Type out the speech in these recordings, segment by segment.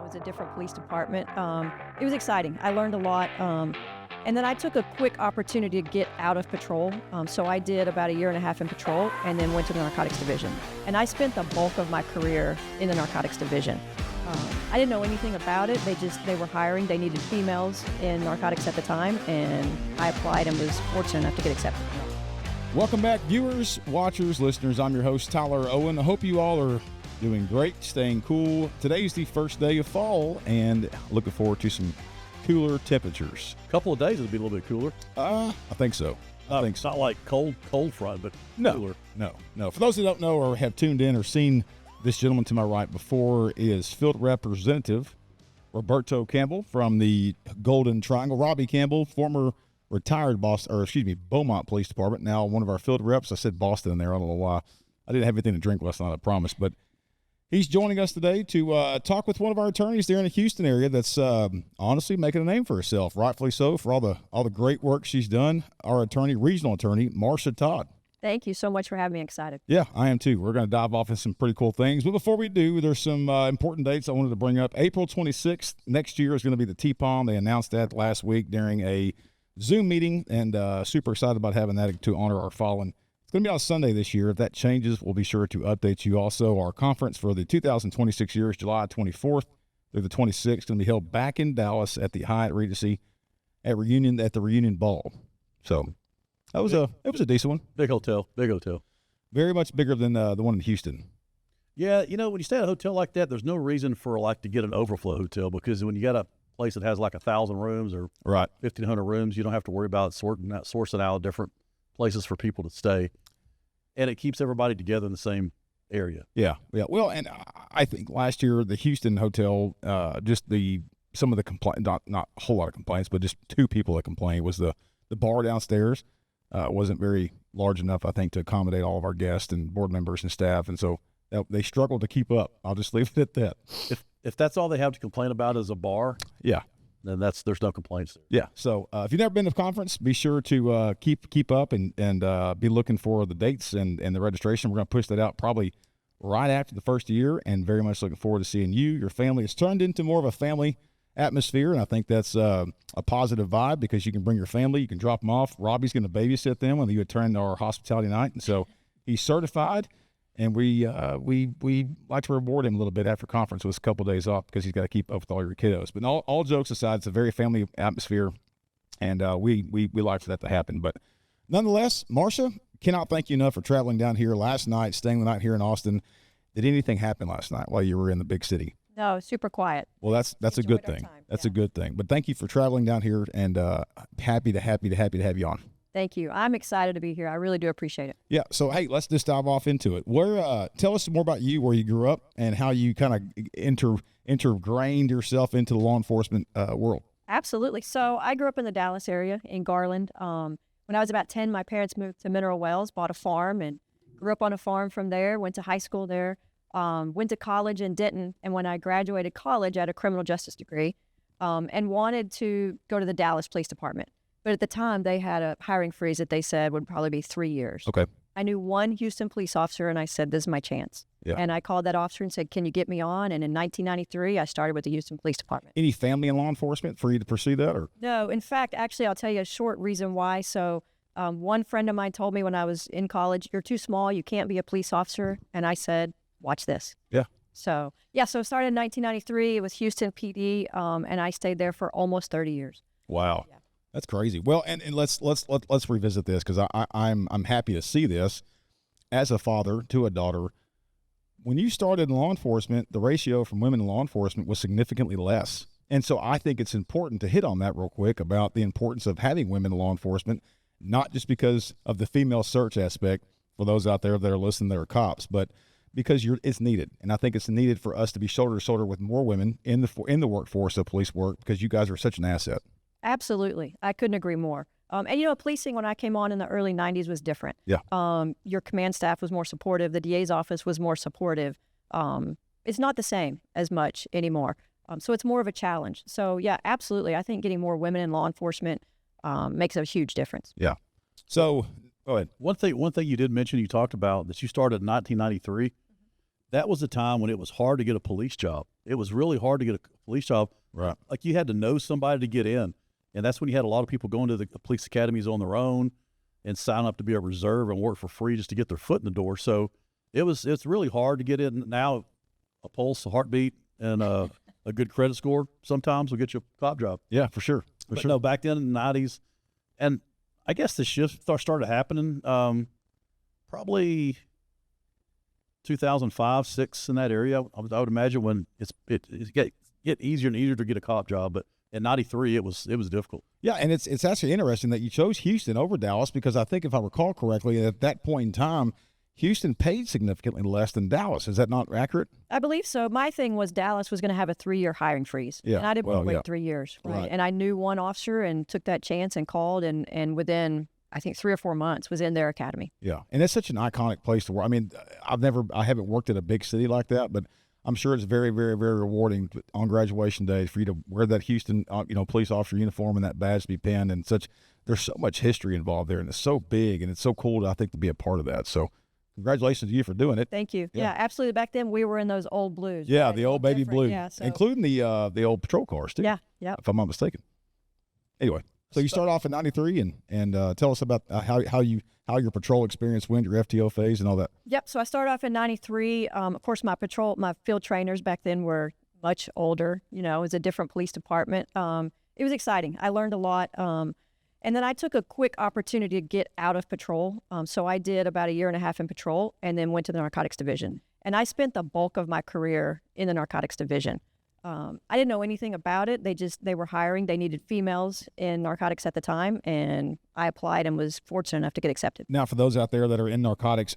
was a different police department. It was exciting. I learned a lot. And then I took a quick opportunity to get out of patrol. So I did about 1.5 years in patrol and then went to the narcotics division. And I spent the bulk of my career in the narcotics division. I didn't know anything about it. They were hiring. They needed females in narcotics at the time. And I applied and was fortunate enough to get accepted. Welcome back, viewers, watchers, listeners. I'm your host, Tyler Owen. I hope you all are doing great, staying cool. Today's the first day of fall, and looking forward to some cooler temperatures. A couple of days it'll be a little bit cooler. I think so. It's not like cold front, but cooler. No. For those who don't know or have tuned in or seen this gentleman to my right before is Field Representative Roberto Campbell from the Golden Triangle. Robbie Campbell, former retired Beaumont Police Department, now one of our field reps. I said Boston in there. I don't know why. I didn't have anything to drink last night, I promise. But he's joining us today to talk with one of our attorneys there in the Houston area that's honestly making a name for herself, rightfully so, for all the great work she's done. Our attorney, regional attorney, Marsha Todd. Thank you so much for having me. Excited. Yeah, I am too. We're going to dive off into some pretty cool things. But before we do, there's some important dates I wanted to bring up. April 26th next year is going to be the Tmpa. They announced that last week during a Zoom meeting, and super excited about having that to honor our fallen. It's going to be on Sunday this year. If that changes, we'll be sure to update you. Also, our conference for the 2026 year is July 24th through the 26th. Going to be held back in Dallas at the Hyatt Regency at the Reunion Ball. So it was a decent one. Big hotel. Very much bigger than the one in Houston. Yeah, when you stay at a hotel like that, there's no reason for to get an overflow hotel, because when you got a place that has 1,000 rooms or 1,500 rooms, you don't have to worry about sourcing out different places for people to stay, and it keeps everybody together in the same area. Yeah. Well, and I think last year the Houston hotel, some of the complaints, not a whole lot of complaints, but just two people that complained, was the bar downstairs wasn't very large enough, I think, to accommodate all of our guests and board members and staff, and so they struggled to keep up. I'll just leave it at that. If that's all they have to complain about is a bar, yeah, then there's no complaints there. Yeah. So if you've never been to the conference, be sure to keep up and be looking for the dates and the registration. We're going to push that out probably right after the first year, and very much looking forward to seeing you, your family. It's turned into more of a family atmosphere, and I think that's a positive vibe, because you can bring your family, you can drop them off. Robbie's going to babysit them when you attend our hospitality night, and so he's certified. And we like to reward him a little bit after conference with a couple of days off, because he's got to keep up with all your kiddos. But all jokes aside, it's a very family atmosphere, and we like for that to happen. But nonetheless, Marsha, cannot thank you enough for traveling down here last night, staying the night here in Austin. Did anything happen last night while you were in the big city? No, super quiet. Well, that's a good thing. That's a good thing. But thank you for traveling down here, and happy to have you on. Thank you. I'm excited to be here. I really do appreciate it. Yeah. So, hey, let's just dive off into it. Tell us more about you, where you grew up, and how you kind of intergrained yourself into the law enforcement world. Absolutely. So I grew up in the Dallas area in Garland. When I was about 10, my parents moved to Mineral Wells, bought a farm, and grew up on a farm from there, went to high school there, went to college in Denton. And when I graduated college, I had a criminal justice degree, and wanted to go to the Dallas Police Department. But at the time, they had a hiring freeze that they said would probably be 3 years. Okay. I knew one Houston police officer, and I said, this is my chance. Yeah. And I called that officer and said, can you get me on? And in 1993, I started with the Houston Police Department. Any family in law enforcement for you to pursue that? Or No. In fact, actually, I'll tell you a short reason why. So one friend of mine told me when I was in college, you're too small, you can't be a police officer. And I said, watch this. Yeah. So it started in 1993. It was Houston PD, and I stayed there for almost 30 years. Wow. Yeah. That's crazy. Well, and let's revisit this, because I'm happy to see this as a father to a daughter. When you started in law enforcement, the ratio from women in law enforcement was significantly less. And so I think it's important to hit on that real quick about the importance of having women in law enforcement, not just because of the female search aspect for those out there that are listening that are cops, but because it's needed. And I think it's needed for us to be shoulder to shoulder with more women in the workforce of police work, because you guys are such an asset. Absolutely. I couldn't agree more. And, policing when I came on in the early 90s was different. Yeah. Your command staff was more supportive. The DA's office was more supportive. It's not the same as much anymore. So it's more of a challenge. So, yeah, absolutely. I think getting more women in law enforcement makes a huge difference. Yeah. So, go ahead. One thing you did mention, you talked about that you started in 1993. That was a time when it was hard to get a police job. It was really hard to get a police job. Right. Like you had to know somebody to get in. And that's when you had a lot of people going to the police academies on their own and sign up to be a reserve and work for free just to get their foot in the door. So it's really hard to get in. Now a pulse, a heartbeat, and a good credit score sometimes will get you a cop job. Yeah, for sure. But no, back then in the 90s, and I guess the shift started happening probably 2005, 6 in that area. I would imagine when it get easier and easier to get a cop job, but in '93 it was difficult. Yeah, and it's actually interesting that you chose Houston over Dallas, because I think if I recall correctly, at that point in time, Houston paid significantly less than Dallas. Is that not accurate? I believe so. My thing was Dallas was going to have a 3-year hiring freeze. Yeah. And I didn't want to wait yeah. 3 years. Right. And I knew one officer and took that chance and called, and within, I think, 3 or 4 months was in their academy. Yeah, and it's such an iconic place to work. I mean, I haven't worked in a big city like that, but I'm sure it's very, very, very rewarding on graduation day for you to wear that Houston, police officer uniform and that badge to be pinned, and such. There's so much history involved there, and it's so big, and it's so cool, I think, to be a part of that. So, congratulations to you for doing it. Thank you. Yeah, absolutely. Back then, we were in those old blues. Yeah, right? the old baby blue, Yeah, so. including the old patrol cars too. Yeah, yeah. If I'm not mistaken. Anyway, so you start off in '93, and tell us about how your patrol experience went, your FTO phase, and all that. Yep. So I started off in '93. Of course, my field trainers back then were much older. It was a different police department. It was exciting. I learned a lot. And then I took a quick opportunity to get out of patrol. So I did about 1.5 years in patrol, and then went to the narcotics division. And I spent the bulk of my career in the narcotics division. I didn't know anything about it. They were hiring. They needed females in narcotics at the time, and I applied and was fortunate enough to get accepted. Now, for those out there that are in narcotics,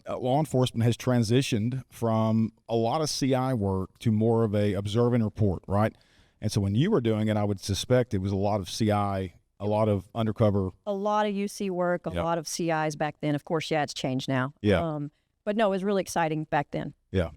law enforcement has transitioned from a lot of CI work to more of a observe and report, right? And so when you were doing it, I would suspect it was a lot of CI, a lot of undercover. A lot of UC work, a Yep. lot of CIs back then. Of course, yeah, it's changed now. Yeah. But no, it was really exciting back then. Yeah.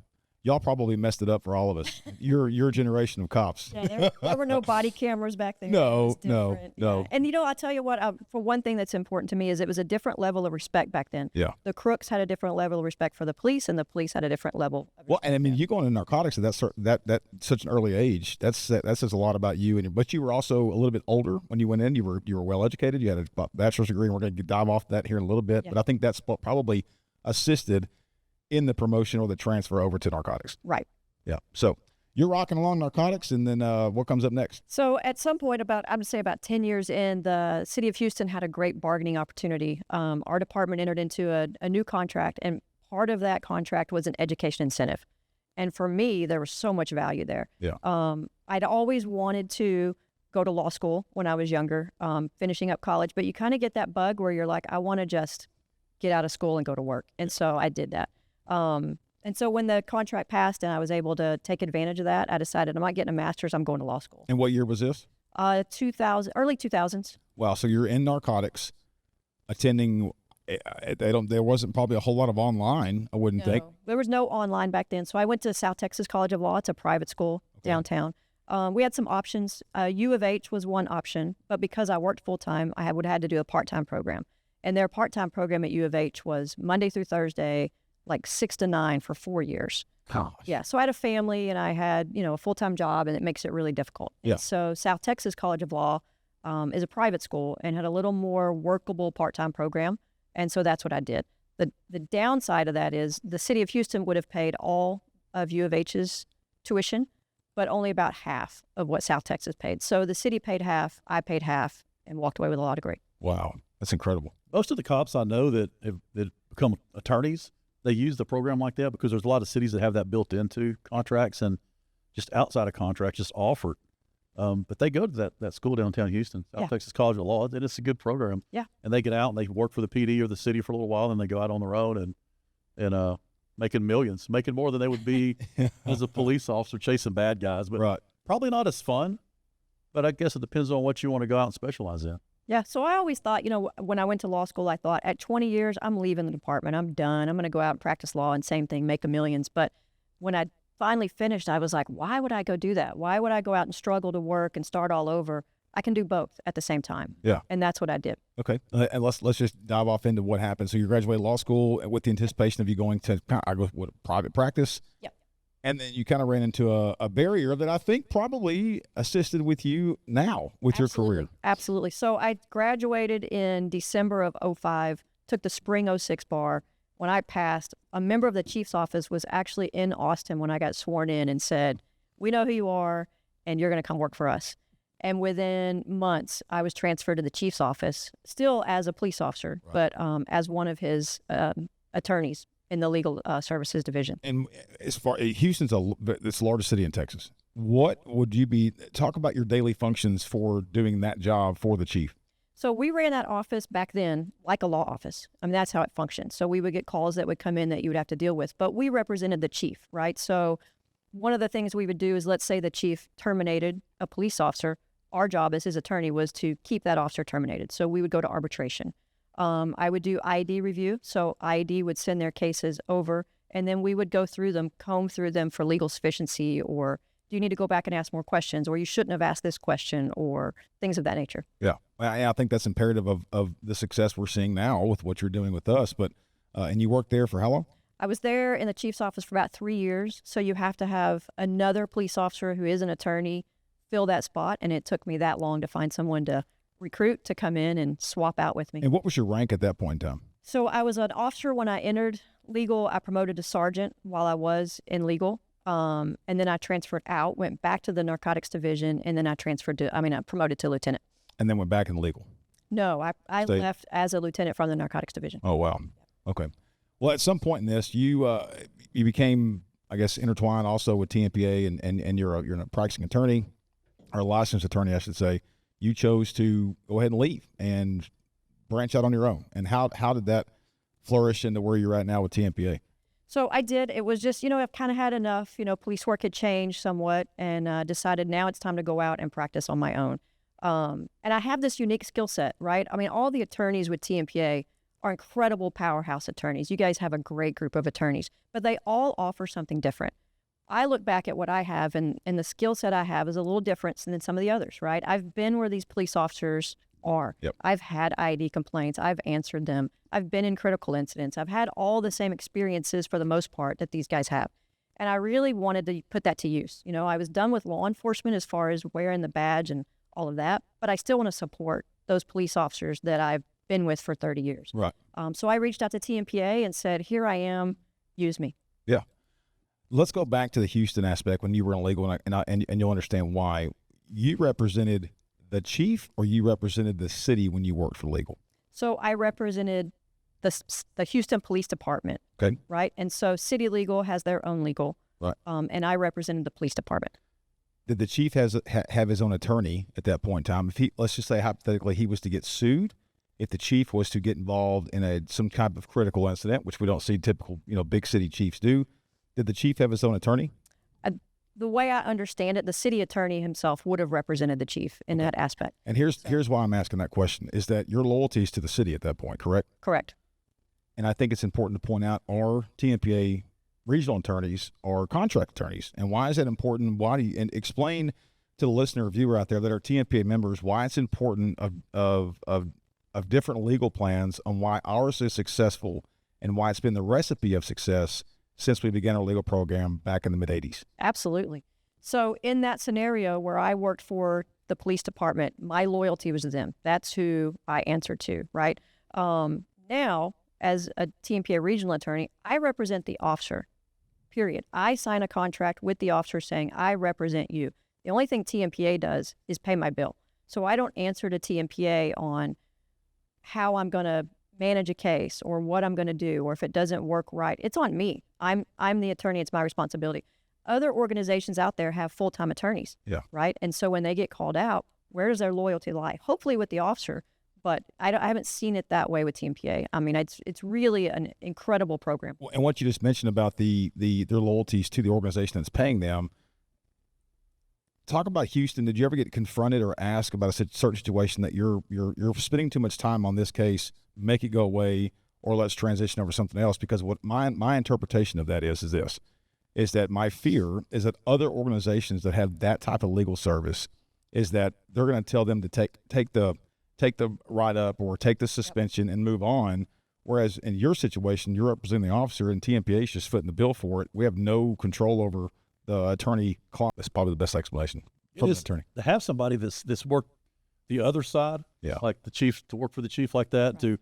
Y'all probably messed it up for all of us. Your generation of cops. Yeah, there were no body cameras back then. No, It was no, different. no. Yeah. And I'll tell you what, for one thing that's important to me is it was a different level of respect back then. Yeah. The crooks had a different level of respect for the police, and the police had a different level of Well, respect. and I mean, you going into narcotics at that such an early age, that says a lot about you. But you were also a little bit older when you went in. You were well educated. You had a bachelor's degree, and we're going to dive off that here in a little bit. Yeah. But I think that's what probably assisted in the promotion or the transfer over to narcotics. Right. Yeah. So you're rocking along narcotics, and then what comes up next? So at some point, I'm going to say about 10 years in, the city of Houston had a great bargaining opportunity. Our department entered into a new contract, and part of that contract was an education incentive. And for me, there was so much value there. Yeah. I'd always wanted to go to law school when I was younger, finishing up college, but you kind of get that bug where you're like, I want to just get out of school and go to work. And so I did that. And so when the contract passed and I was able to take advantage of that, I decided I'm not getting a master's, I'm going to law school. And what year was this? 2000, early 2000s. Wow. So you're in narcotics, attending. There wasn't probably a whole lot of online, I wouldn't think. There was no online back then. So I went to South Texas College of Law. It's a private school downtown. We had some options. U of H was one option, but because I worked full-time, I would have had to do a part-time program. And their part-time program at U of H was Monday through Thursday, like 6 to 9 for 4 years. Gosh. Yeah. So I had a family and I had, a full-time job, and it makes it really difficult. Yeah. And so South Texas College of Law is a private school and had a little more workable part-time program. And so that's what I did. The downside of that is the city of Houston would have paid all of U of H's tuition, but only about half of what South Texas paid. So the city paid half, I paid half, and walked away with a law degree. Wow. That's incredible. Most of the cops I know that have become attorneys, they use the program like that because there's a lot of cities that have that built into contracts and just outside of contracts, just offered. But they go to that school downtown Houston, South Texas College of Law, and it's a good program. Yeah. And they get out and they work for the PD or the city for a little while, and they go out on their own and making millions, making more than they would be as a police officer chasing bad guys. But Right. probably not as fun. But I guess it depends on what you want to go out and specialize in. Yeah, so I always thought, when I went to law school, I thought at 20 years, I'm leaving the department. I'm done. I'm going to go out and practice law, and same thing, make a millions. But when I finally finished, I was like, why would I go do that? Why would I go out and struggle to work and start all over? I can do both at the same time. Yeah. And that's what I did. Okay. And let's just dive off into what happened. So you graduated law school with the anticipation of you going to private practice. Yep. And then you kind of ran into a barrier that I think probably assisted with you now with your career. Absolutely. So I graduated in December of '05, took the spring '06 bar. When I passed, a member of the chief's office was actually in Austin when I got sworn in and said, "We know who you are, and you're going to come work for us." And within months, I was transferred to the chief's office, still as a police officer, but as one of his attorneys in the legal services division. And as far Houston's it's the largest city in Texas. What would you talk about your daily functions for doing that job for the chief? So we ran that office back then like a law office. I mean, that's how it functioned. So we would get calls that would come in that you would have to deal with, but we represented the chief, right? So one of the things we would do is, let's say the chief terminated a police officer. Our job as his attorney was to keep that officer terminated. So we would go to arbitration. I would do IED review. So IED would send their cases over, and then we would go through them, comb through them for legal sufficiency, or do you need to go back and ask more questions, or you shouldn't have asked this question, or things of that nature. Yeah, I think that's imperative of the success we're seeing now with what you're doing with us. But and you worked there for how long? I was there in the chief's office for about 3 years. So you have to have another police officer who is an attorney fill that spot, and it took me that long to find someone to recruit to come in and swap out with me. And what was your rank at that point in time? So I was an officer when I entered legal. I promoted to sergeant while I was in legal. And then I transferred out, went back to the narcotics division, and then I promoted to lieutenant. And then went back in legal? No, I left as a lieutenant from the narcotics division. Oh, wow. Okay. Well, at some point in this, you became, I guess, intertwined also with Tmpa, and you're a practicing attorney, or a licensed attorney, I should say. You chose to go ahead and leave and branch out on your own. And how did that flourish into where you're at now with Tmpa? So I did. It was just, I've kind of had enough. Police work had changed somewhat, and decided now it's time to go out and practice on my own. And I have this unique skill set, right? I mean, all the attorneys with Tmpa are incredible powerhouse attorneys. You guys have a great group of attorneys, but they all offer something different. I look back at what I have, and the skill set I have is a little different than some of the others, right? I've been where these police officers are. Yep. I've had IED complaints. I've answered them. I've been in critical incidents. I've had all the same experiences for the most part that these guys have. And I really wanted to put that to use. I was done with law enforcement as far as wearing the badge and all of that, but I still want to support those police officers that I've been with for 30 years. Right. So I reached out to Tmpa and said, here I am, use me. Yeah. Let's go back to the Houston aspect when you were in legal, and you'll understand why. You represented the chief, or you represented the city when you worked for legal? So I represented the Houston Police Department. Okay. Right. And so city legal has their own legal. Right. And I represented the police department. Did the chief have his own attorney at that point in time? If let's just say hypothetically he was to get sued, if the chief was to get involved in some type of critical incident, which we don't see typical, big city chiefs do, did the chief have his own attorney? The way I understand it, the city attorney himself would have represented the chief in that aspect. And here's why I'm asking that question, is that your loyalty is to the city at that point, correct? Correct. And I think it's important to point out our Tmpa regional attorneys are contract attorneys. And why is that important? And explain to the listener or viewer out there that are Tmpa members why it's important of different legal plans on why ours is successful and why it's been the recipe of success since we began our legal program back in the mid-'80s. Absolutely. So in that scenario where I worked for the police department, my loyalty was to them. That's who I answered to, right? Now, as a Tmpa regional attorney, I represent the officer, period. I sign a contract with the officer saying, I represent you. The only thing Tmpa does is pay my bill. So I don't answer to Tmpa on how I'm going to manage a case or what I'm going to do, or if it doesn't work right. It's on me. I'm the attorney. It's my responsibility. Other organizations out there have full-time attorneys, right? And so when they get called out, where does their loyalty lie? Hopefully with the officer, but I haven't seen it that way with Tmpa. I mean, it's really an incredible program. And what you just mentioned about their loyalties to the organization that's paying them, talk about Houston. Did you ever get confronted or asked about a certain situation that you're spending too much time on this case, make it go away, or let's transition over to something else? Because what my interpretation of that is that my fear is that other organizations that have that type of legal service is that they're going to tell them to take the write-up or take the suspension and move on, Whereas in your situation, you're representing the officer, and TMPA is just footing the bill for it. We have no control over the attorney. That's probably the best explanation from the attorney. To have somebody that's worked the other side, like the chief, to work for the chief like that, to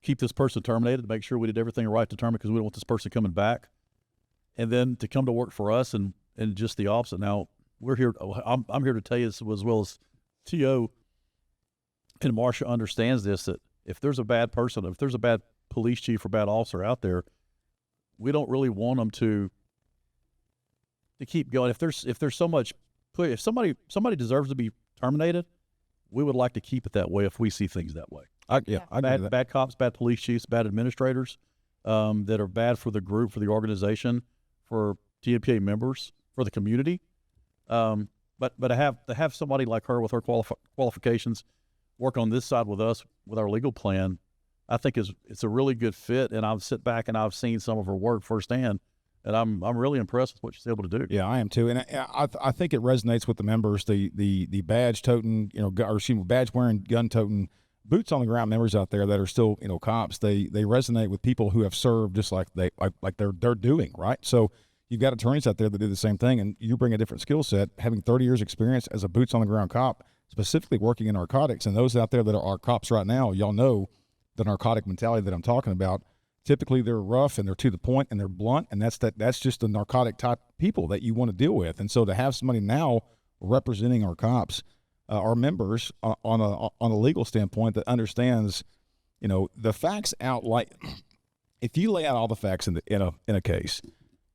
keep this person terminated, to make sure we did everything right to terminate because we don't want this person coming back, and then to come to work for us and just the opposite. Now we're here. I'm here to tell you this as well as T.O. and Marsha understands this, that if there's a bad person, if there's a bad police chief or bad officer out there, we don't really want them to keep going. If there's so much, if somebody deserves to be terminated, we would like to keep it that way if we see things that way. Bad cops, bad police chiefs, bad administrators that are bad for the group, for the organization, for TMPA members, for the community. But to have somebody like her with her qualifications work on this side with us with our legal plan, I think it's a really good fit. And I've sit back and I've seen some of her work firsthand, and I'm really impressed with what she's able to do. Yeah, I am too, and I think it resonates with the members. The badge toting, badge wearing, gun toting, boots on the ground members out there that are still cops. They resonate with people who have served just like they're doing, right. So you've got attorneys out there that do the same thing, and you bring a different skill set, having 30 years experience as a boots on the ground cop, specifically working in narcotics. And those out there that are cops right now, y'all know the narcotic mentality that I'm talking about. Typically they're rough and they're to the point and they're blunt, and that's just the narcotic type people that you want to deal with. And so to have somebody now representing our cops, our members on a legal standpoint that understands, the facts out, like if you lay out all the facts in a case,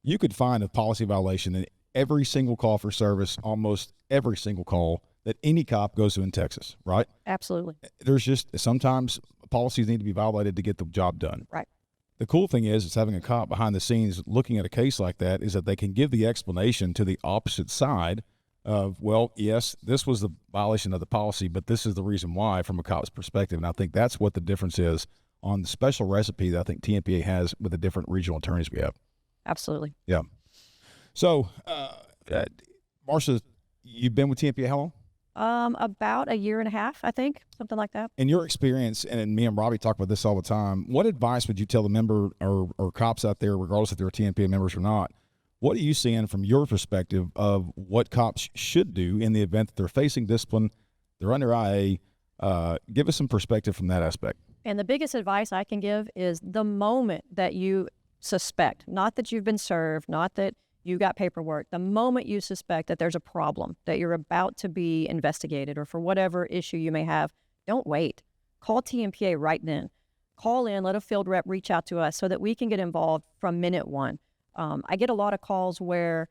you could find a policy violation in every single call for service, almost every single call that any cop goes to in Texas, right? Absolutely. There's just sometimes policies need to be violated to get the job done. Right. The cool thing is having a cop behind the scenes looking at a case like that is that they can give the explanation to the opposite side of, well, yes, this was the violation of the policy, but this is the reason why from a cop's perspective. And I think that's what the difference is on the special recipe that I think TMPA has with the different regional attorneys we have. Absolutely. Yeah. So, Marsha, you've been with TMPA how long? About a year and a half, I think, something like that. In your experience, and me and Robbie talk about this all the time, what advice would you tell the member or cops out there, regardless if they're TMPA members or not? What are you seeing from your perspective of what cops should do in the event that they're facing discipline, they're under IA? Give us some perspective from that aspect. And the biggest advice I can give is the moment that you suspect, not that you've been served, not that you got paperwork, the moment you suspect that there's a problem, that you're about to be investigated or for whatever issue you may have, don't wait. Call TMPA right then. Call in, let a field rep reach out to us so that we can get involved from minute one. I get a lot of calls where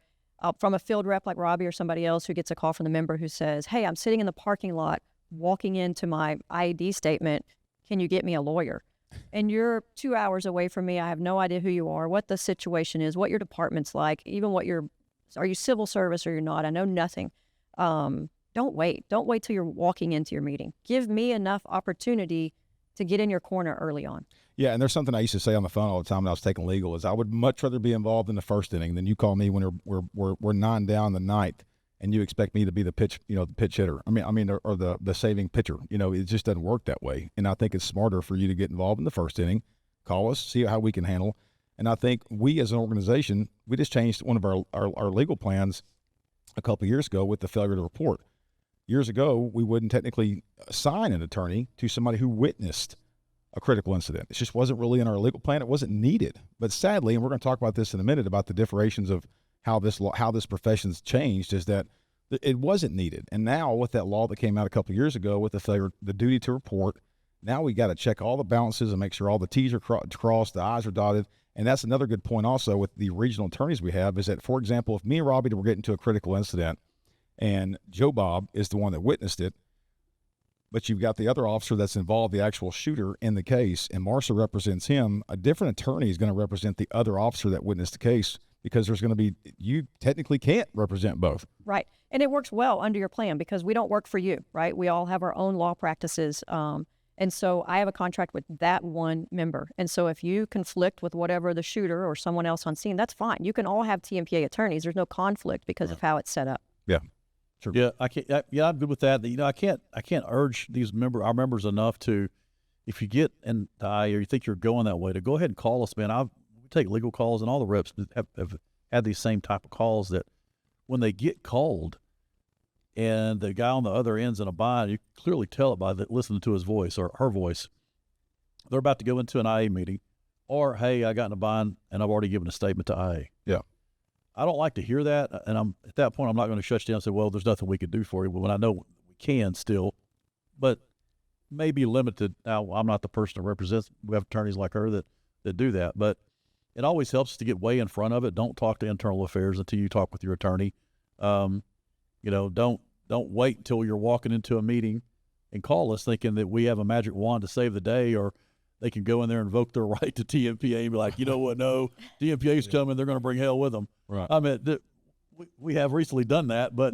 from a field rep like Robbie or somebody else who gets a call from the member who says, hey, I'm sitting in the parking lot walking into my IED statement. Can you get me a lawyer? And you're 2 hours away from me. I have no idea who you are, what the situation is, what your department's like, even are you civil service or you're not? I know nothing. Don't wait. Don't wait till you're walking into your meeting. Give me enough opportunity to get in your corner early on. Yeah, and there's something I used to say on the phone all the time when I was taking legal is I would much rather be involved in the first inning than you call me when we're 9 down the ninth and you expect me to be the pitch hitter. Or the saving pitcher. It just doesn't work that way. And I think it's smarter for you to get involved in the first inning, call us, see how we can handle. And I think we as an organization, we just changed one of our legal plans a couple of years ago with the failure to report. Years ago, we wouldn't technically assign an attorney to somebody who witnessed a critical incident. It just wasn't really in our legal plan. It wasn't needed. But sadly, and we're going to talk about this in a minute about the differentiations of how this profession's changed, is that it wasn't needed. And now with that law that came out a couple of years ago with the duty to report, now we got to check all the balances and make sure all the T's are crossed, the I's are dotted. And that's another good point also with the regional attorneys we have is that, for example, if me and Robbie were getting to a critical incident and Joe Bob is the one that witnessed it, but you've got the other officer that's involved, the actual shooter in the case, and Marsha represents him, a different attorney is going to represent the other officer that witnessed the case because you technically can't represent both. Right. And it works well under your plan because we don't work for you, right? We all have our own law practices. And so I have a contract with that one member. And so if you conflict with whatever the shooter or someone else on scene, that's fine. You can all have TMPA attorneys. There's no conflict because of how it's set up. Yeah. Sure. Yeah, I'm good with that. I can't urge our members enough to, if you get in the IA or you think you're going that way, to go ahead and call us, man. We take legal calls, and all the reps have had these same type of calls that when they get called and the guy on the other end's in a bind, you clearly tell it by listening to his voice or her voice. They're about to go into an IA meeting, or, hey, I got in a bind and I've already given a statement to IA. Yeah. I don't like to hear that, and at that point, I'm not going to shut you down and say, well, there's nothing we could do for you. Well, when I know we can still, but maybe limited. Now, I'm not the person to represent. We have attorneys like her that do that, but it always helps to get way in front of it. Don't talk to internal affairs until you talk with your attorney. Don't wait until you're walking into a meeting and call us thinking that we have a magic wand to save the day, or they can go in there and invoke their right to Tmpa and be like, you know what, no, Tmpa's coming, they're going to bring hell with them. Right. I mean, we have recently done that, but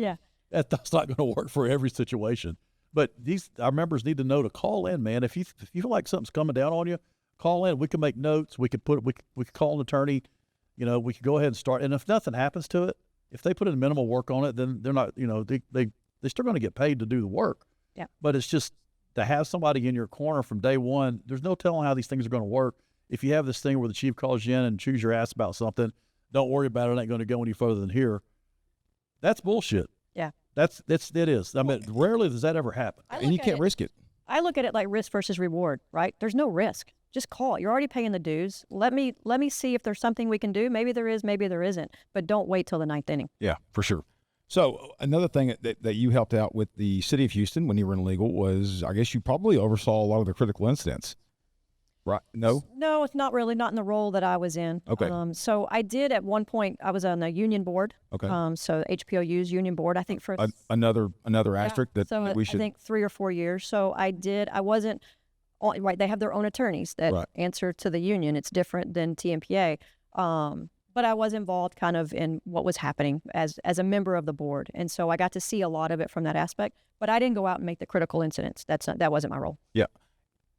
that's not going to work for every situation. But our members need to know to call in, man. If you feel like something's coming down on you, call in. We can make notes. We could call an attorney. We could go ahead and start. And if nothing happens to it, if they put in minimal work on it, then they're not, they're still going to get paid to do the work. Yeah. But it's just to have somebody in your corner from day one. There's no telling how these things are going to work. If you have this thing where the chief calls you in and chews your ass about something, don't worry about it. It ain't going to go any further than here. That's bullshit. Yeah. It is. I mean, rarely does that ever happen. And you can't risk it. I look at it like risk versus reward, right? There's no risk. Just call. You're already paying the dues. Let me see if there's something we can do. Maybe there is, maybe there isn't. But don't wait till the ninth inning. Yeah, for sure. So another thing that you helped out with the city of Houston when you were in legal was, I guess you probably oversaw a lot of the critical incidents, right? No, it's not really, not in the role that I was in. Okay. So I did at one point, I was on the union board. Okay. So HPOU's union board, I think for another asterisk that we should. I think 3 or 4 years. So I wasn't, right, they have their own attorneys that answer to the union. It's different than Tmpa. But I was involved kind of in what was happening as a member of the board. And so I got to see a lot of it from that aspect. But I didn't go out and make the critical incidents. That wasn't my role. Yeah.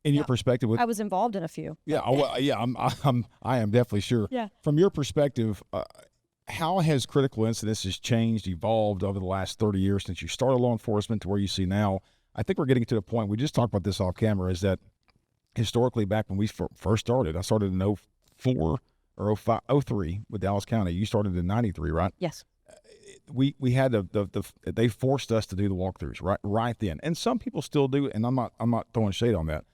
In your perspective, I was involved in a few. Yeah. I am definitely sure. Yeah. From your perspective, how has critical incidents changed, evolved over the last 30 years since you started law enforcement to where you see now? I think we're getting to the point, we just talked about this off camera, is that historically back when we first started, I started in 04 or 03 with Dallas County. You started in 93, right? Yes. We had they forced us to do the walkthroughs right then, and some people still do, and I'm not throwing shade on that.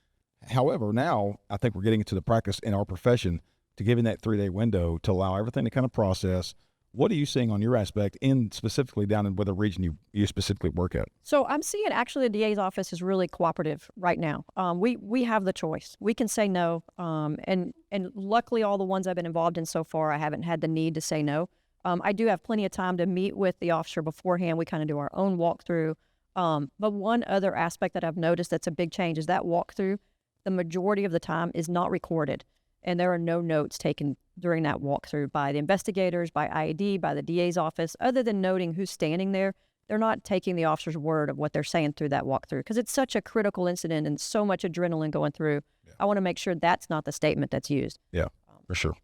However, now I think we're getting into the practice in our profession to giving that 3-day window to allow everything to kind of process. What are you seeing on your aspect, specifically down in whether region you specifically work at? So I'm seeing actually the DA's office is really cooperative right now. We have the choice. We can say no, and luckily all the ones I've been involved in so far, I haven't had the need to say no. I do have plenty of time to meet with the officer beforehand. We kind of do our own walkthrough. But one other aspect that I've noticed that's a big change is that walkthrough, the majority of the time is not recorded. And there are no notes taken during that walkthrough by the investigators, by IAD, by the DA's office. Other than noting who's standing there, they're not taking the officer's word of what they're saying through that walkthrough because it's such a critical incident and so much adrenaline going through. Yeah. I want to make sure that's not the statement that's used. Yeah, for sure.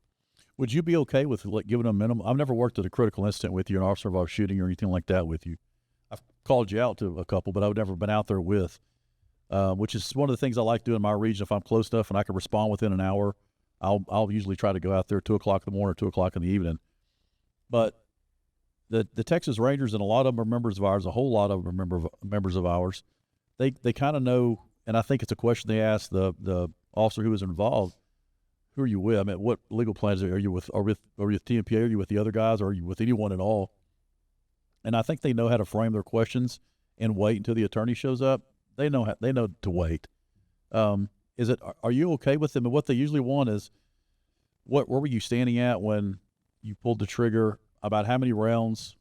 Would you be okay with giving a minimum? I've never worked at a critical incident with you, an officer involved shooting or anything like that with you. I've called you out to a couple, but I've never been out there with, which is one of the things I like doing in my region. If I'm close enough and I can respond within an hour, I'll usually try to go out there 2 o'clock in the morning or 2 o'clock in the evening. But the Texas Rangers, and a lot of them are members of ours, a whole lot of them are members of ours. They kind of know, and I think it's a question they asked the officer who was involved. Who are you with? I mean, what legal plans are you with? Are with Tmpa? Are you with the other guys? Or are you with anyone at all? And I think they know how to frame their questions and wait until the attorney shows up. They know to wait. Are you okay with them? And what they usually want is, where were you standing at when you pulled the trigger? About how many rounds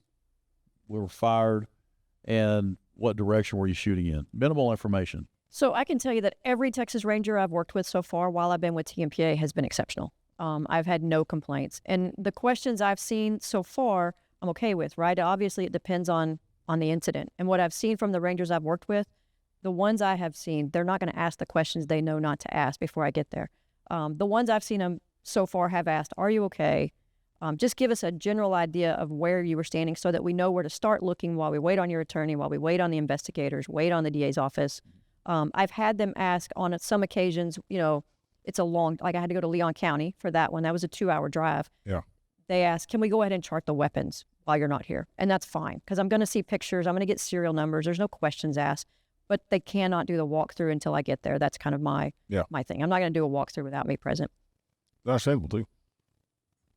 were fired, and what direction were you shooting in? Minimal information. So I can tell you that every Texas Ranger I've worked with so far while I've been with Tmpa has been exceptional. I've had no complaints. And the questions I've seen so far, I'm okay with, right? Obviously, it depends on the incident. And what I've seen from the Rangers I've worked with, the ones I have seen, they're not going to ask the questions they know not to ask before I get there. The ones I've seen them so far have asked, are you okay? Just give us a general idea of where you were standing so that we know where to start looking while we wait on your attorney, while we wait on the investigators, wait on the DA's office. I've had them ask on some occasions, it's a long, like I had to go to Leon County for that one. That was a 2-hour drive. Yeah. They asked, can we go ahead and chart the weapons while you're not here? And that's fine, because I'm going to see pictures. I'm going to get serial numbers. There's no questions asked, but they cannot do the walkthrough until I get there. That's kind of my thing. I'm not going to do a walkthrough without me present. Understandable too.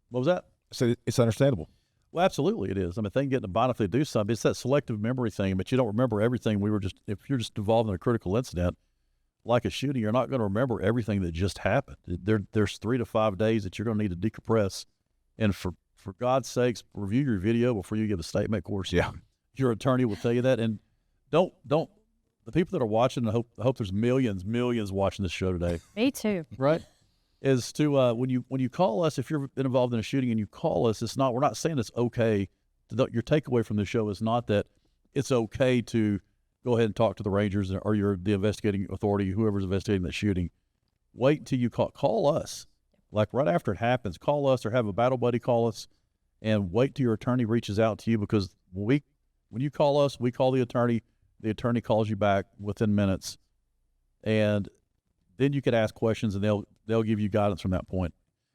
What was that? So it's understandable. Well, absolutely it is. I mean, if they can get in the bond if they do something. It's that selective memory thing, but you don't remember everything. If you're just involved in a critical incident, like a shooting, you're not going to remember everything that just happened. There's 3 to 5 days that you're going to need to decompress. And for God's sakes, review your video before you give a statement. Of course, your attorney will tell you that. And don't the people that are watching, I hope there's millions watching this show today. Me too. Right? Is to when you call us, if you've been involved in a shooting and you call us, we're not saying it's okay. Your takeaway from the show is not that it's okay to go ahead and talk to the Rangers or the investigating authority, whoever's investigating the shooting. Wait until you call us, like right after it happens. Call us or have a battle buddy call us, and wait till your attorney reaches out to you, because when you call us, we call the attorney. The attorney calls you back within minutes, and then you could ask questions, and they'll give you guidance from that point.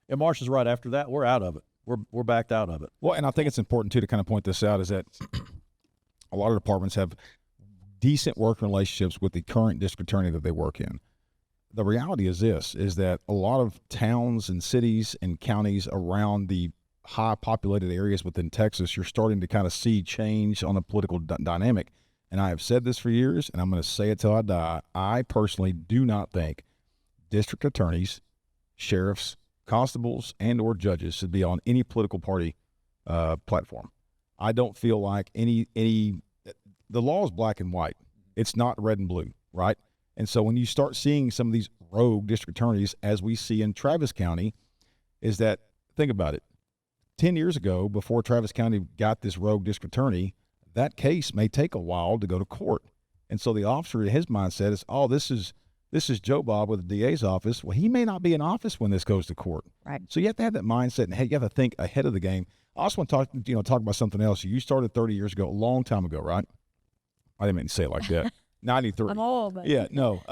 And Marsha's right. After that, we're out of it. We're backed out of it. Well, and I think it's important too to kind of point this out, is that a lot of departments have decent working relationships with the current district attorney that they work in. The reality is that a lot of towns and cities and counties around the high populated areas within Texas, you're starting to kind of see change on the political dynamic. And I have said this for years, and I'm going to say it till I die. I personally do not think district attorneys, sheriffs, constables, and or judges should be on any political party platform. I don't feel like the law is black and white. It's not red and blue, right? And so when you start seeing some of these rogue district attorneys, as we see in Travis County, is that, think about it, 10 years ago, before Travis County got this rogue district attorney, that case may take a while to go to court. And so the officer, his mindset is, oh, this is Joe Bob with the DA's office. Well, he may not be in office when this goes to court. Right. So you have to have that mindset, and you have to think ahead of the game. I also want to talk about something else. You started 30 years ago, a long time ago, right? I didn't mean to say it like that. 93. I'm old. But... Yeah, no.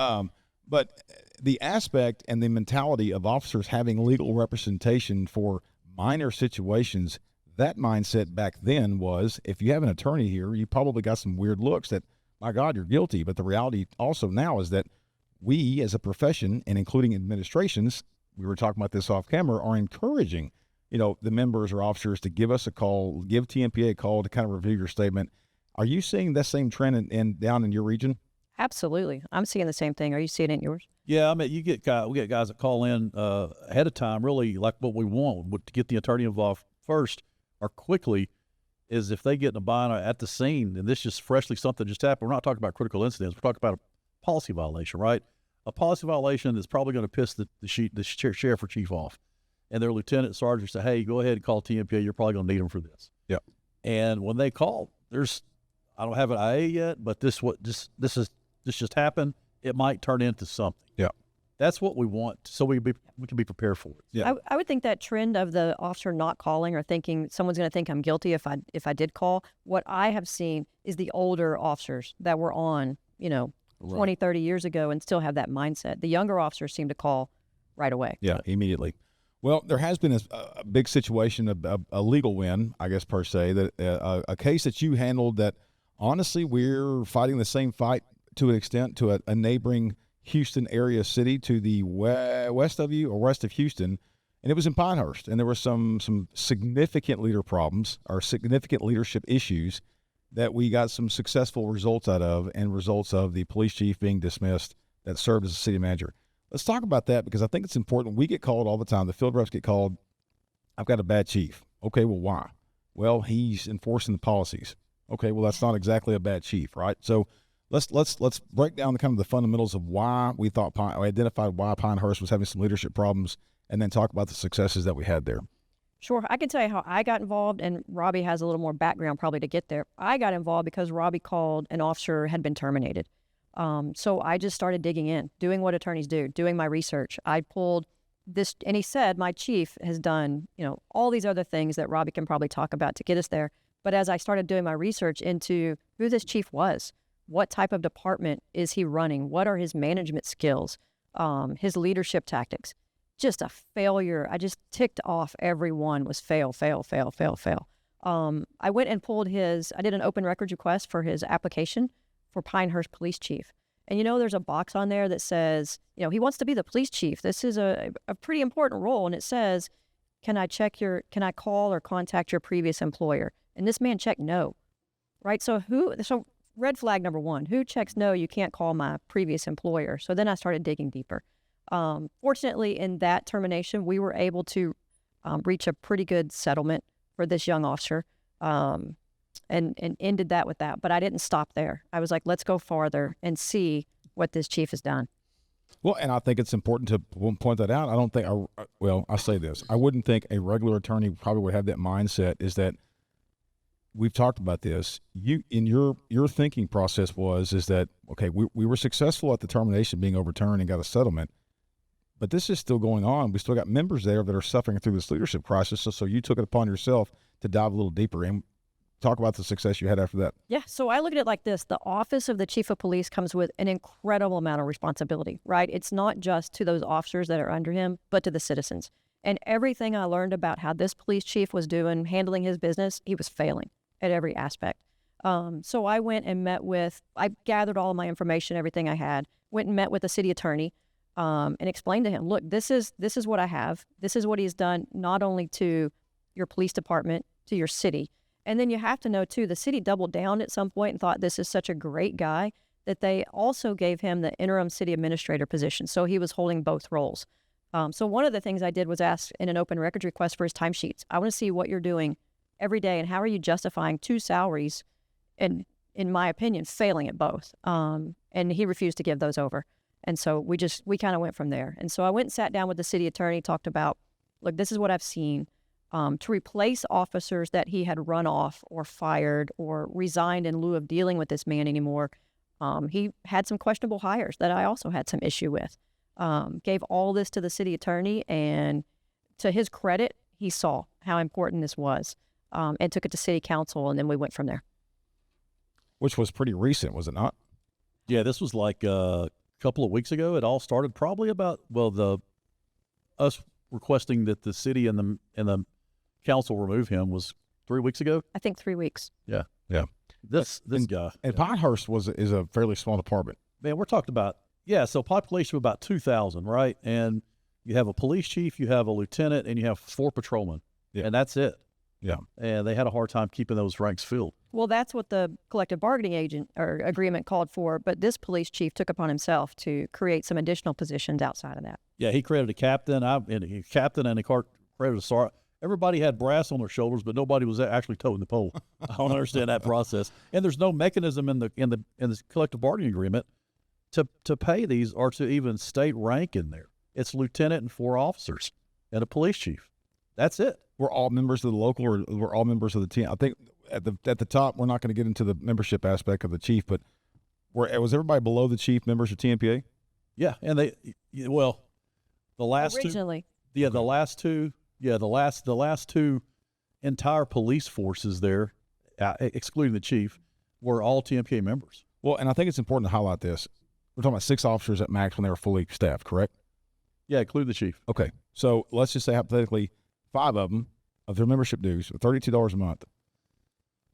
But the aspect and the mentality of officers having legal representation for minor situations, that mindset back then was, if you have an attorney here, you probably got some weird looks that, my God, you're guilty. But the reality also now is that we as a profession, and including administrations, we were talking about this off camera, are encouraging, the members or officers to give us a call, give Tmpa a call to kind of review your statement. Are you seeing that same trend down in your region? Absolutely. I'm seeing the same thing. Are you seeing it in yours? Yeah, I mean, we get guys that call in ahead of time, really like what we want to get the attorney involved first or quickly, is if they get in a bind at the scene, and this just freshly something just happened. We're not talking about critical incidents. We're talking about a policy violation, right? A policy violation that's probably going to piss the sheriff or chief off. And their lieutenant sergeant say, hey, go ahead and call Tmpa. You're probably going to need them for this. Yeah. And when they call, I don't have an IA yet, but this just happened. It might turn into something. Yeah. That's what we want, so we can be prepared for it. Yeah. I would think that trend of the officer not calling or thinking someone's going to think I'm guilty if I did call, what I have seen is the older officers that were on, 20, 30 years ago and still have that mindset. The younger officers seem to call right away. Yeah, immediately. Well, there has been a big situation, a legal win, I guess, per se, that a case that you handled that, honestly, we're fighting the same fight to an extent to a neighboring Houston area city to the west of you or west of Houston, and it was in Pinehurst. And there were some significant leader problems or significant leadership issues that we got some successful results out of, and results of the police chief being dismissed that served as a city manager. Let's talk about that, because I think it's important. We get called all the time. The field reps get called. I've got a bad chief. Okay, well, why? Well, he's enforcing the policies. Okay, well, that's not exactly a bad chief, right? So let's break down the kind of the fundamentals of why we identified why Pinehurst was having some leadership problems, and then talk about the successes that we had there. Sure. I can tell you how I got involved, and Robbie has a little more background probably to get there. I got involved because Robbie called an officer had been terminated. So I just started digging in, doing what attorneys do, doing my research. I pulled this, and he said, my chief has done, all these other things that Robbie can probably talk about to get us there. But as I started doing my research into who this chief was, What type of department is he running? What are his management skills? His leadership tactics? Just a failure. I just ticked off every one was fail, fail, fail, fail, fail. I went and I did an open records request for his application for Pinehurst Police Chief. And there's a box on there that says, he wants to be the police chief. This is a pretty important role. And it says, can I call or contact your previous employer? And this man checked no, right? So red flag number one, who checks no, you can't call my previous employer. So then I started digging deeper. Fortunately, in that termination, we were able to reach a pretty good settlement for this young officer and ended that with that. But I didn't stop there. I was like, let's go farther and see what this chief has done. Well, and I think it's important to point that out. I don't think, I'll say this. I wouldn't think a regular attorney probably would have that mindset, is that we've talked about this. Your thinking process is that, okay, we were successful at the termination being overturned and got a settlement, but this is still going on. We still got members there that are suffering through this leadership crisis. So you took it upon yourself to dive a little deeper and talk about the success you had after that. Yeah, so I look at it like this. The office of the chief of police comes with an incredible amount of responsibility, right? It's not just to those officers that are under him, but to the citizens. And everything I learned about how this police chief was handling his business, he was failing at every aspect. So I went and I gathered all of my information, everything I had, went and met with the city attorney and explained to him, look, this is what I have. This is what he's done, not only to your police department, to your city. And then you have to know, too, the city doubled down at some point and thought this is such a great guy that they also gave him the interim city administrator position. So he was holding both roles. So one of the things I did was ask in an open records request for his timesheets. I want to see what you're doing every day and how are you justifying two salaries and, in my opinion, failing at both. And he refused to give those over. And so we kind of went from there. And so I went and sat down with the city attorney, talked about, look, this is what I've seen. To replace officers that he had run off or fired or resigned in lieu of dealing with this man anymore. He had some questionable hires that I also had some issue with. Gave all this to the city attorney, and to his credit, he saw how important this was and took it to city council, and then we went from there. Which was pretty recent, was it not? Yeah, this was like a couple of weeks ago. It all started probably about, us requesting that the city and the council remove him was 3 weeks ago. I think 3 weeks. Yeah. This guy. And Pinehurst is a fairly small department. Man, we're talking about, so population of about 2,000, right? And you have a police chief, you have a lieutenant, and you have 4 patrolmen. Yeah. And that's it. Yeah. And they had a hard time keeping those ranks filled. Well, that's what the collective bargaining agreement called for, but this police chief took upon himself to create some additional positions outside of that. Yeah, he created a captain, and he created a sergeant. Everybody had brass on their shoulders, but nobody was actually toting the pole. I don't understand that process. And there's no mechanism in the collective bargaining agreement to pay these or to even state rank in there. It's lieutenant and 4 officers and a police chief. That's it. We're all members of the local, or we're all members of the team. I think at the top, we're not going to get into the membership aspect of the chief, but was everybody below the chief members of Tmpa? Yeah, and the last originally. The last two entire police forces there, excluding the chief, were all Tmpa members. Well, and I think it's important to highlight this. We're talking about 6 officers at max when they were fully staffed, correct? Yeah, including the chief. Okay, so let's just say hypothetically 5 of them, of their membership dues, $32 a month,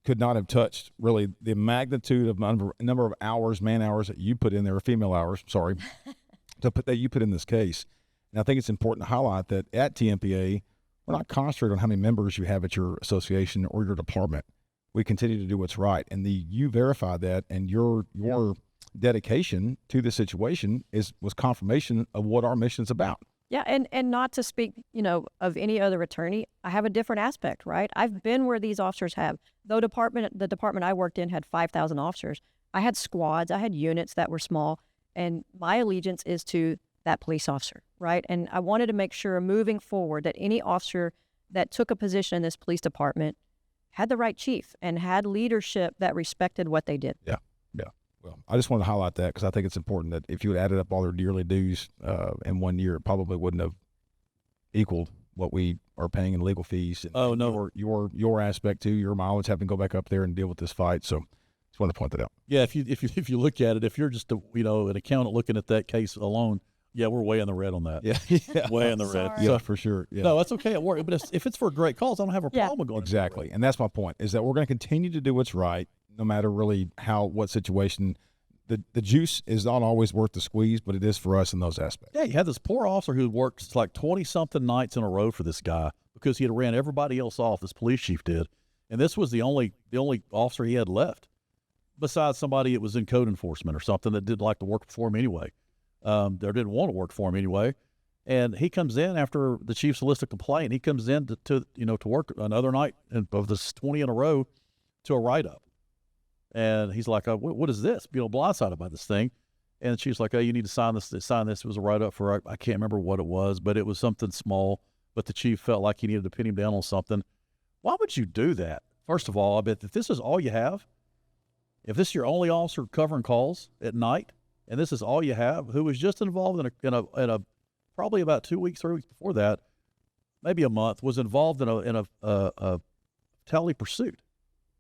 could not have touched really the magnitude of number of hours, man hours that you put in there, or female hours, sorry, that you put in this case. And I think it's important to highlight that at Tmpa, we're not concentrating on how many members you have at your association or your department. We continue to do what's right. And you verified that, and your dedication to the situation was confirmation of what our mission is about. Yeah, and not to speak, of any other attorney, I have a different aspect, right? I've been where these officers have. The department I worked in had 5,000 officers. I had squads, I had units that were small, and my allegiance is to that police officer, right? And I wanted to make sure moving forward that any officer that took a position in this police department had the right chief and had leadership that respected what they did. Yeah. Well, I just wanted to highlight that because I think it's important that if you had added up all their yearly dues in 1 year, it probably wouldn't have equaled what we are paying in legal fees. And oh, no. Your aspect too, your mileage having to go back up there and deal with this fight. So it's Just want to point that out. Yeah, if you look at it, if you're just an accountant looking at that case alone, yeah, we're way in the red on that. Yeah, way in the red. Sorry. Yeah, for sure. Yeah. No, that's okay at work. But if it's for a great cause, I don't have a problem with going. Exactly, and that's my point. Is that we're going to continue to do what's right, no matter really what situation. The juice is not always worth the squeeze, but it is for us in those aspects. Yeah, you had this poor officer who worked like 20-something nights in a row for this guy because he had ran everybody else off. This police chief did, and this was the only officer he had left, besides somebody that was in code enforcement or something that didn't like to work for him anyway, or didn't want to work for him anyway. And he comes in after the chief solicits a complaint. He comes in to work another night of this 20 in a row to a write-up. And he's like, what is this? Blindsided by this thing. And she's like, you need to sign this. It was a write-up for, I can't remember what it was, but it was something small. But the chief felt like he needed to pin him down on something. Why would you do that? First of all, I bet if this is all you have, if this is your only officer covering calls at night, and this is all you have, who was just involved in a probably about 2 weeks, 3 weeks before that, maybe a month, was involved in a tally pursuit.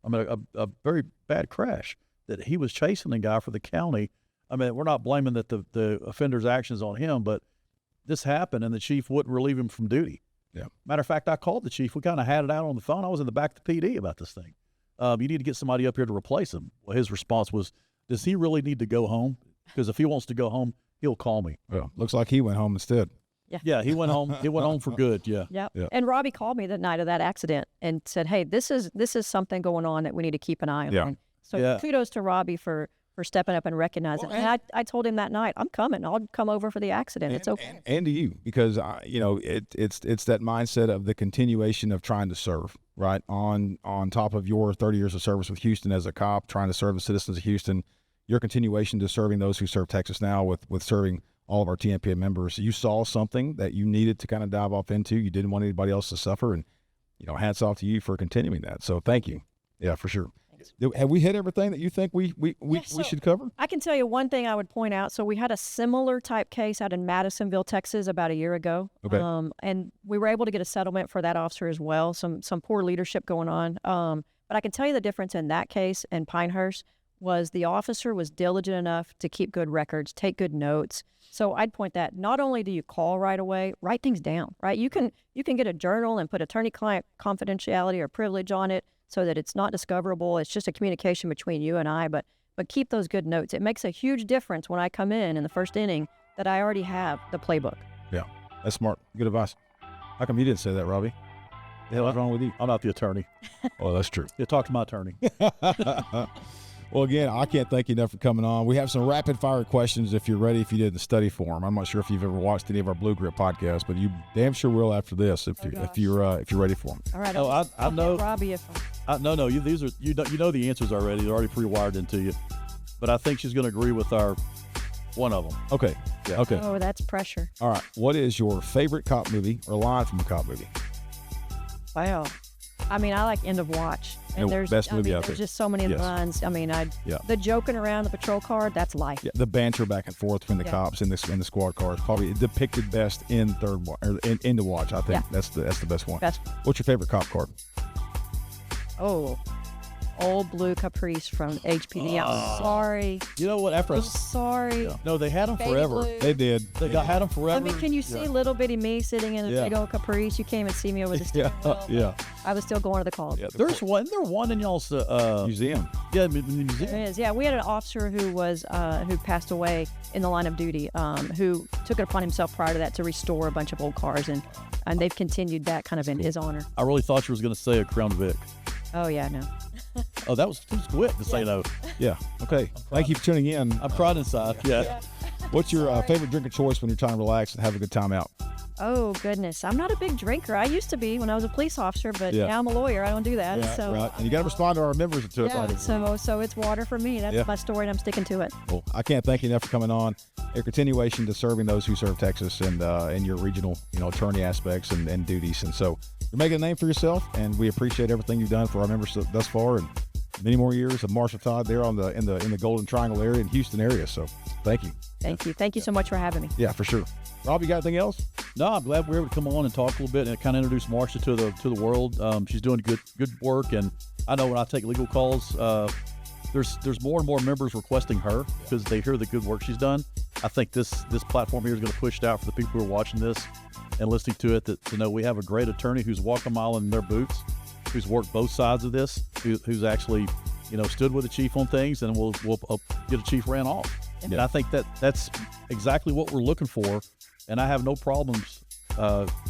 I mean, a very bad crash that he was chasing a guy for the county. I mean, we're not blaming that the offender's actions on him, but this happened and the chief wouldn't relieve him from duty. Yeah. Matter of fact, I called the chief. We kind of had it out on the phone. I was in the back of the PD about this thing. You need to get somebody up here to replace him. Well, his response was, does he really need to go home? Because if he wants to go home, he'll call me. Well, looks like he went home instead. Yeah, he went home. He went home for good. Yeah. Yep. And Robbie called me the night of that accident and said, "Hey, this is something going on that we need to keep an eye on." Yeah. So kudos to Robbie for stepping up and recognizing. And I told him that night, "I'm coming. I'll come over for the accident. It's okay." And to you, because it's that mindset of the continuation of trying to serve, right? On top of your 30 years of service with Houston as a cop, trying to serve the citizens of Houston, your continuation to serving those who serve Texas now with serving all of our Tmpa members. You saw something that you needed to kind of dive off into. You didn't want anybody else to suffer, and hats off to you for continuing that. So thank you. Yeah, for sure. Thanks. Have we hit everything that you think we should cover? I can tell you one thing I would point out. So we had a similar type case out in Madisonville, Texas, about a year ago. Okay. And we were able to get a settlement for that officer as well. Some poor leadership going on. But I can tell you the difference in that case and Pinehurst was the officer was diligent enough to keep good records, take good notes. So I'd point that not only do you call right away, write things down, right? You can get a journal and put attorney-client confidentiality or privilege on it so that it's not discoverable. It's just a communication between you and I, but keep those good notes. It makes a huge difference when I come in the first inning that I already have the playbook. Yeah, that's smart. Good advice. How come you didn't say that, Robbie? The hell is wrong with you? I'm not the attorney. Oh, that's true. Yeah, talk to my attorney. Well, again, I can't thank you enough for coming on. We have some rapid-fire questions if you're ready, if you did the study form. I'm not sure if you've ever watched any of our Blue Grip podcasts, but you damn sure will after this if you're ready for them. All right. I know. Robbie, if no, these are you know the answers already. They're already pre-wired into you. But I think she's going to agree with one of them. Okay. Yeah. Okay. Oh, that's pressure. All right. What is your favorite cop movie or line from a cop movie? Wow. I mean, I like End of Watch. And there's best movie out there. There's just so many lines. I mean, the joking around the patrol car, that's life. Yeah, the banter back and forth between the cops and the squad cars, probably depicted best in in the Watch. I think that's the best one. What's your favorite cop car? Oh, Old Blue Caprice from HPD. I'm sorry. You know what? I'm sorry. Yeah. No, they had them Baby forever. blue. They did. They had them forever. I mean, can you see little bitty me sitting in a big old Caprice? You came and see me over the steering wheel. Yeah. I was still going to the call. Yeah, There's one in y'all's museum. Yeah, the museum. There is. Yeah, we had an officer who was who passed away in the line of duty, who took it upon himself prior to that to restore a bunch of old cars, and they've continued that kind of in his honor. I really thought you was going to say a Crown Vic. Oh yeah, no. Oh, that was too quick to say no. Yeah. Okay. Thank you for tuning in. I'm crying inside. Yeah. What's your favorite drink of choice when you're trying to relax and have a good time out? Oh goodness, I'm not a big drinker. I used to be when I was a police officer, but now I'm a lawyer. I don't do that. Yeah, so right. And you got to respond to our members to it. So it's water for me. That's my story, and I'm sticking to it. Well, I can't thank you enough for coming on. Your continuation to serving those who serve Texas and in your regional, attorney aspects and duties. And so you're making a name for yourself, and we appreciate everything you've done for our members thus far, and many more years of Marsha Todd there in the Golden Triangle area in Houston area. So thank you. Thank you so much for having me. Yeah, for sure. Rob, you got anything else? No, I'm glad we were able to come on and talk a little bit and kind of introduce Marsha to the world. She's doing good work, and I know when I take legal calls, there's more and more members requesting her because they hear the good work she's done. I think this platform here is going to push it out for the people who are watching this and listening to it, that to know we have a great attorney who's walked a mile in their boots, who's worked both sides of this, who's actually, stood with the chief on things, and will get a chief ran off. Yeah. And I think that's exactly what we're looking for. And I have no problems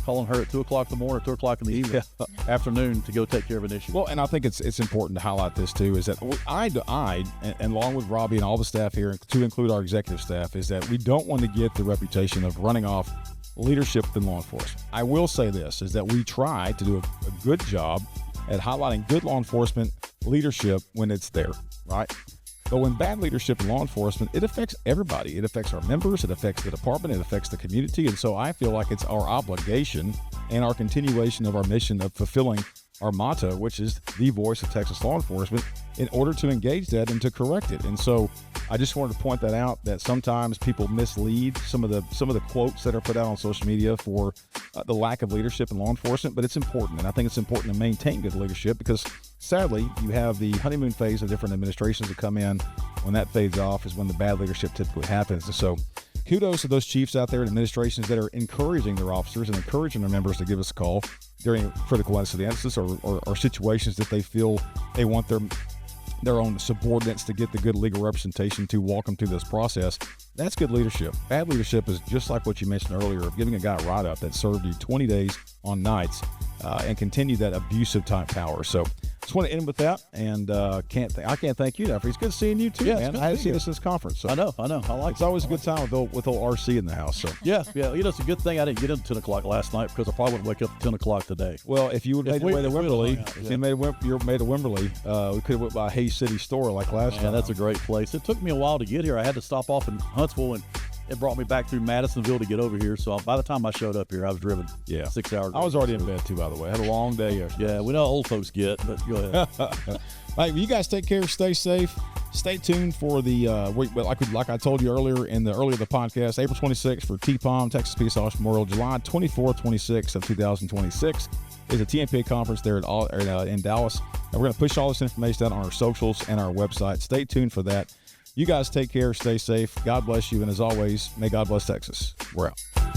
calling her at 2 o'clock in the morning, or 2 o'clock in the evening, afternoon, to go take care of an issue. Well, and I think it's important to highlight this too, is that I and along with Robbie and all the staff here, to include our executive staff, is that we don't want to get the reputation of running off leadership within law enforcement. I will say this, is that we try to do a good job at highlighting good law enforcement leadership when it's there, right? But when bad leadership in law enforcement, it affects everybody. It affects our members, it affects the department, it affects the community. And so I feel like it's our obligation and our continuation of our mission of fulfilling our motto, which is the voice of Texas law enforcement, in order to engage that and to correct it. And so I just wanted to point that out, that sometimes people mislead some of the quotes that are put out on social media for the lack of leadership in law enforcement. But it's important, and I think it's important to maintain good leadership, because sadly you have the honeymoon phase of different administrations that come in. When that fades off is when the bad leadership typically happens. And so kudos to those chiefs out there and administrations that are encouraging their officers and encouraging their members to give us a call during critical incidents or situations that they feel they want their own subordinates to get the good legal representation to walk them through this process. That's good leadership. Bad leadership is just like what you mentioned earlier, of giving a guy a write-up that served you 20 days on nights and continue that abusive type power. So just want to end with that, and I can't thank you enough. It's good seeing you too, man. I haven't seen this since conference. So. I know. I like it's always a good time with old RC in the house. So yeah. It's a good thing I didn't get in 10 o'clock last night, because I probably would wake up at 10 o'clock today. Well, if you would have made your way to Wimberley, we could have went by Hayes City Store like last time. Yeah, that's a great place. It took me a while to get here. I had to stop off in Huntsville, and it brought me back through Madisonville to get over here. So by the time I showed up here, I was driven 6 hours. I was already in bed too, by the way. I had a long day yesterday. Yeah, we know how old folks get, but go ahead. All right, well, you guys take care, stay safe. Stay tuned for the like I told you earlier in the podcast, April 26th for Tmpa, Texas Peace Officer Memorial. July 24th, 26th of 2026 is a Tmpa conference there in Dallas. And we're going to push all this information out on our socials and our website. Stay tuned for that. You guys take care, stay safe. God bless you, and as always, may God bless Texas. We're out.